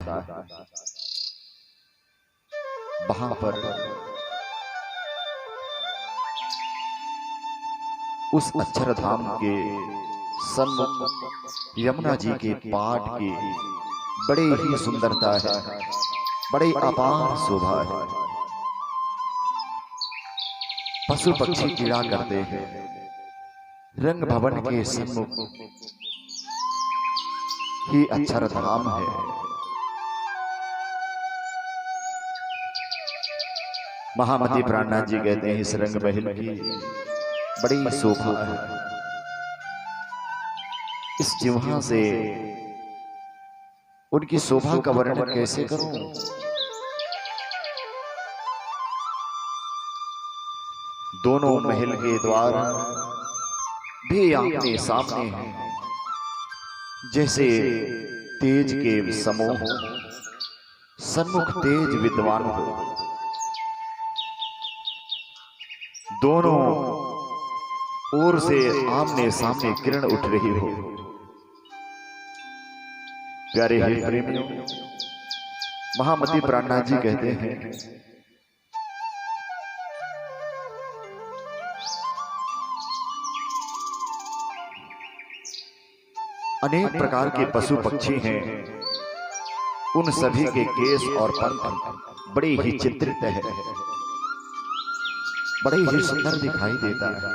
है। वहां पर उस अक्षरधाम के सन्मुख यमुना जी के पाठ की बड़े ही सुंदरता है, बड़े अपार शोभा है। पशु पक्षी क्रीड़ा करते हैं। रंग भवन के सन्मुख ही अक्षरधाम है। महामती प्राणनाथ जी कहते हैं इस रंग महल की बड़ी शोभा है। इस जिह्वा से उनकी शोभा का वर्णन कैसे करूं? दोनों महल के द्वार भी आमने सामने हैं, जैसे तेज के समूह सन्मुख तेज विद्वान हो। दोनों ओर से आमने सामने किरण उठ रही हो। प्यारे हे प्रेमियों, महामती प्राणनाथ जी कहते हैं अनेक प्रकार के पशु पक्षी हैं। उन सभी के केश और पंख बड़े ही चित्रित है, बड़े ही सुंदर दिखाई देता है।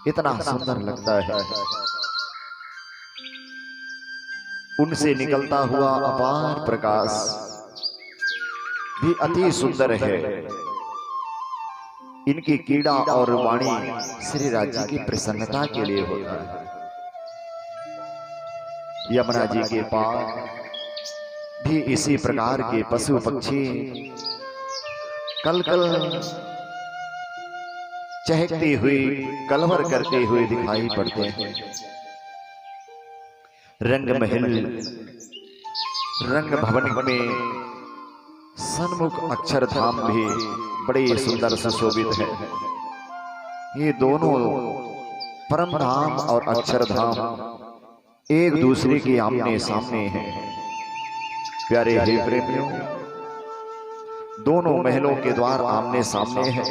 इतना सुंदर लगता है। उनसे निकलता हुआ अपार प्रकाश भी अति सुंदर है। इनकी कीड़ा और वाणी श्री राज्य की प्रसन्नता के लिए होता है। यमुना जी के पार भी इसी प्रकार के पशु पक्षी कल कल चहकती हुई कलवर करते हुए दिखाई पड़ते हैं। रंग महल रंग भवन में सन्मुख अक्षरधाम भी बड़े सुंदर सुशोभित है। ये दोनों परम धाम और अक्षरधाम एक दूसरे के आमने सामने हैं। प्यारे हे प्रेमियों, दोनों महलों के द्वार आमने सामने हैं।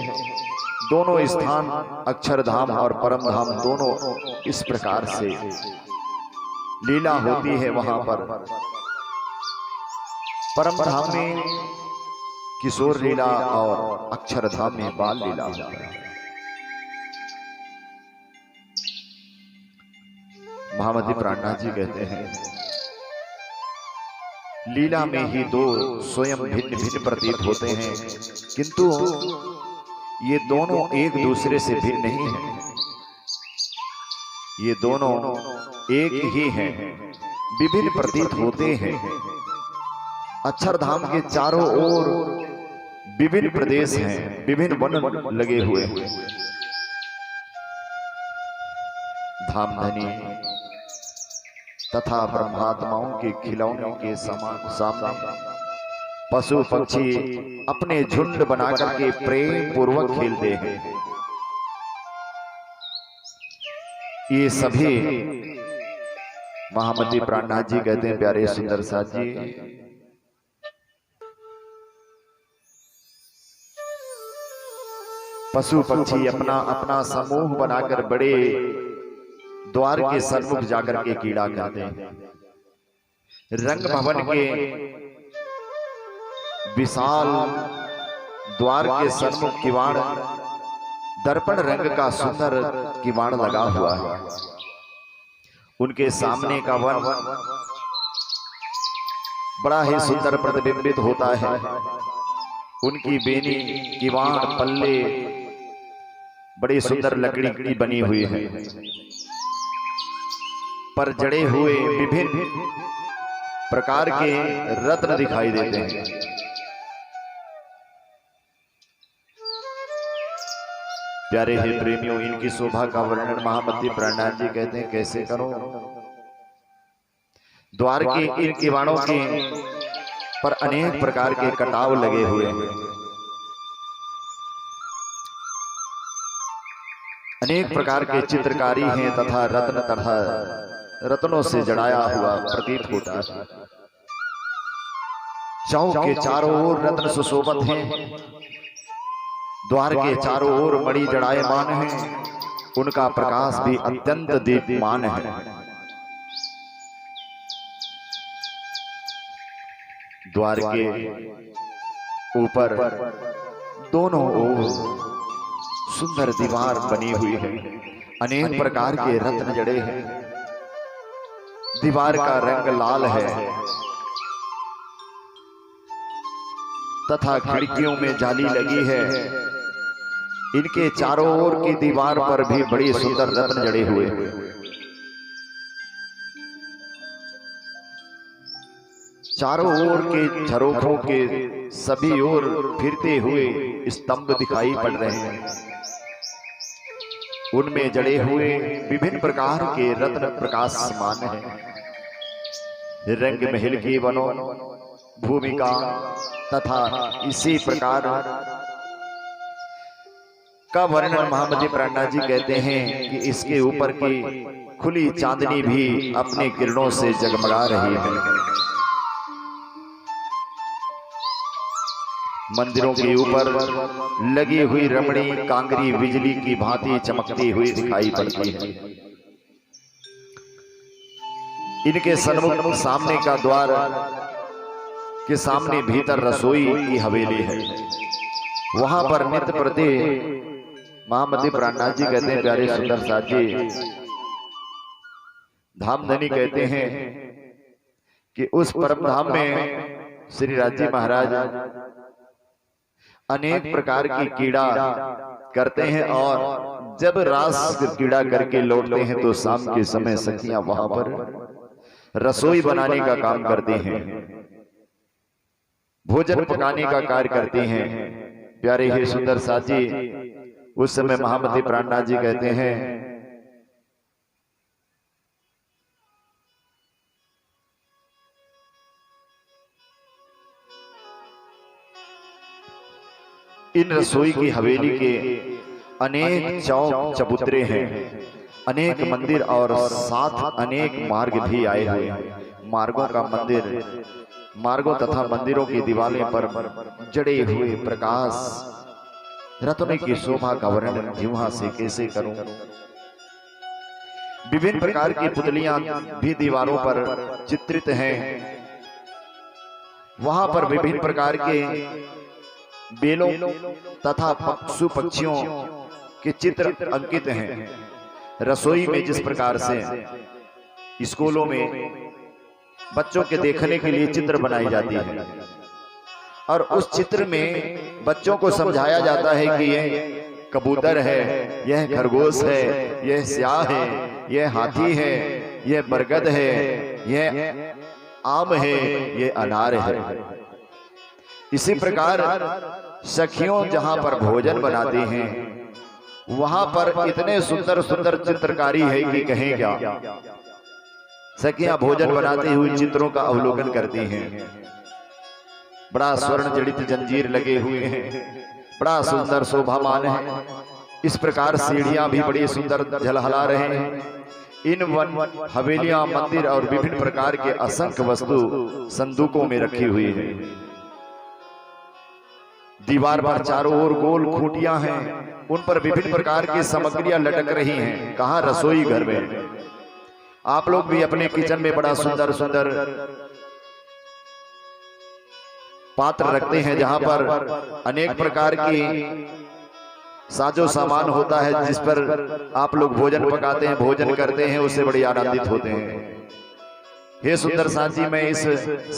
दोनों स्थान अक्षरधाम और परम धाम दोनों इस प्रकार से लीला होती है। वहां पर परम धाम में किशोर लीला और अक्षरधाम में बाल लीला होती है। महामती प्राणनाथ जी कहते हैं लीला में ही दो स्वयं भिन्न भिन्न प्रतीत होते हैं, किंतु ये दोनों एक दूसरे से भिन्न नहीं है। ये दोनों एक ही हैं, विभिन्न प्रतीत होते हैं। अक्षरधाम के चारों ओर विभिन्न प्रदेश हैं, विभिन्न वन लगे हुए हैं। धामधनी तथा ब्रह्मात्माओं के खिलौनों के सामने पशु पक्षी अपने झुंड बनाकर के प्रेम पूर्वक खेलते हैं। ये सभी महामती प्राणनाथ जी कहते हैं प्यारे सुंदर साथ जी, पशु पक्षी अपना अपना समूह बनाकर बड़े द्वार के सन्मुख जाकर के कीड़ा करते हैं। रंग भवन के विशाल द्वार के सन्मुख किवाड़ दर्पण रंग का सुंदर किवाड़ लगा हुआ है। उनके सामने का वन बड़ा ही सुंदर प्रतिबिंबित होता है। उनकी बेनी किवाड़ पल्ले बड़ी सुंदर लकड़ी की बनी हुई है, पर जड़े हुए विभिन्न प्रकार के रत्न दिखाई देते हैं। प्यारे हे प्रेमियों, इनकी शोभा का वर्णन महामती प्राणनाथ जी कहते हैं कैसे करो। द्वार के इन किवाड़ों के पर अनेक प्रकार के कटाव लगे हुए हैं। अनेक प्रकार के चित्रकारी हैं तथा रत्नों से जड़ाया हुआ प्रतीत होता है। चौक के चारों ओर रत्न सुशोभित हैं, द्वार के चारों ओर मणि जड़ायमान हैं, उनका प्रकाश भी अत्यंत दीप्यमान है। द्वार के ऊपर दोनों ओर सुंदर दीवार बनी हुई है, अनेक प्रकार के रत्न जड़े हैं। दीवार का रंग लाल है तथा खिड़कियों में जाली लगी है। इनके चारों ओर की दीवार पर भी बड़ी सुंदर रत्न जड़े हुए हैं। चारों ओर के झरोखों के सभी ओर फिरते हुए स्तंभ दिखाई पड़ रहे हैं, उनमें जड़े हुए विभिन्न प्रकार के रत्न प्रकाशमान हैं। रंग महल की वनों भूमिका तथा इसी प्रकार का वर्णन महामती प्राणनाथ जी कहते हैं कि इसके ऊपर की खुली चांदनी भी अपने किरणों से जगमगा रही है। मंदिरों के ऊपर लगी हुई रमणी कांगरी बिजली की भांति चमकती हुई दिखाई पड़ती है। इनके सन्मुख सामने का द्वार के सामने भीतर रसोई की हवेली है। वहां पर नित्य प्रति महामती प्राणनाथ जी कहते हैं, प्यारे सुंदर साथ जी, धामधनी कहते हैं कि उस परम धाम में श्री राजी महाराज अनेक प्रकार की कीड़ा करते हैं और जब रास कीड़ा करके लौटते हैं तो शाम के समय सखियां वहां पर रसोई बनाने का काम करती हैं, भोजन पकाने का कार्य करती हैं। प्यारे ही सुंदर साथी, उस समय महामती प्राणनाथ जी कहते हैं इन रसोई की हवेली के अनेक चौक चबूतरे हैं, अनेक मंदिर और साथ अनेक मार्ग भी आए हुए हैं। मार्गों तथा मंदिरों की दीवारें पर जड़े हुए प्रकाश रत्न की शोभा का वर्णन जीवा से कैसे करूं। विभिन्न प्रकार की पुतलियां भी दीवारों पर चित्रित हैं। वहां पर विभिन्न प्रकार के बेलों तथा पशु पक्षियों के चित्र अंकित हैं। रसोई में जिस प्रकार से स्कूलों में बच्चों के देखने के लिए चित्र बनाई जाती है और उस चित्र में बच्चों को समझाया जाता है कि यह कबूतर है, यह खरगोश है, यह स्याह है, यह हाथी है, यह बरगद है, यह आम है, यह अनार है। इसी प्रकार सखियों जहां पर भोजन बनाती हैं वहां पर इतने सुंदर सुंदर चित्रकारी है कि कहें क्या। सखियां भोजन बनाते हुए चित्रों का अवलोकन करती हैं। बड़ा स्वर्ण जड़ित जंजीर लगे हुए हैं, बड़ा सुंदर शोभामान है। इस प्रकार सीढ़ियां भी बड़ी सुंदर झलहला रहे हैं। इन वन हवेलियां, मंदिर और विभिन्न प्रकार के असंख्य वस्तु संदूकों में रखी हुई है। दीवार पर चारों ओर गोल खूंटियां हैं, उन पर विभिन्न प्रकार की सामग्रियां लटक रही हैं। कहां? रसोई घर में। आप लोग भी अपने किचन में बड़ा सुंदर सुंदर पात्र रखते हैं जहां पर अनेक प्रकार की साजो सामान होता है, जिस पर आप लोग भोजन पकाते हैं, भोजन करते हैं, उससे बड़ी आनंदित होते हैं। हे सुंदर साथी, मैं इस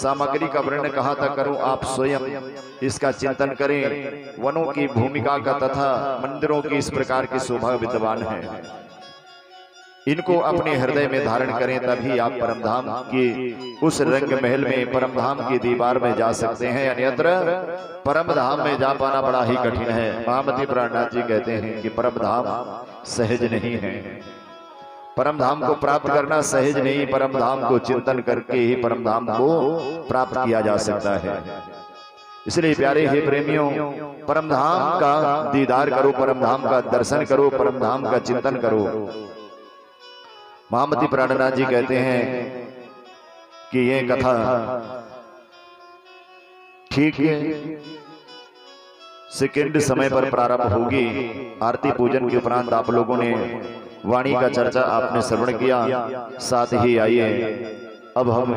सामग्री का वर्णन कहाँ तक करूं, आप स्वयं इसका चिंतन करें। वनों की भूमिका का तथा मंदिरों की इस प्रकार की शोभा विद्यमान है। इनको अपने हृदय में धारण करें, तभी आप परमधाम की उस रंग महल में, परमधाम की दीवार में जा सकते हैं। अन्यत्र परमधाम में जा पाना बड़ा ही कठिन है। महामती प्राणनाथ जी कहते हैं कि परमधाम सहज नहीं है। परमधाम को प्राप्त करना सहज नहीं, परमधाम को चिंतन करके ही परमधाम को प्राप्त किया जा सकता है। इसलिए प्यारे हे प्रेमियों, परमधाम का दीदार करो, परमधाम का दर्शन करो, परमधाम का चिंतन करो। महामती प्राणनाथ जी कहते हैं कि यह कथा ठीक है, सेकेंड समय पर प्रारंभ होगी। आरती पूजन के उपरांत आप लोगों ने वाणी का चर्चा आपने श्रवण किया, साथ ही आइए अब हम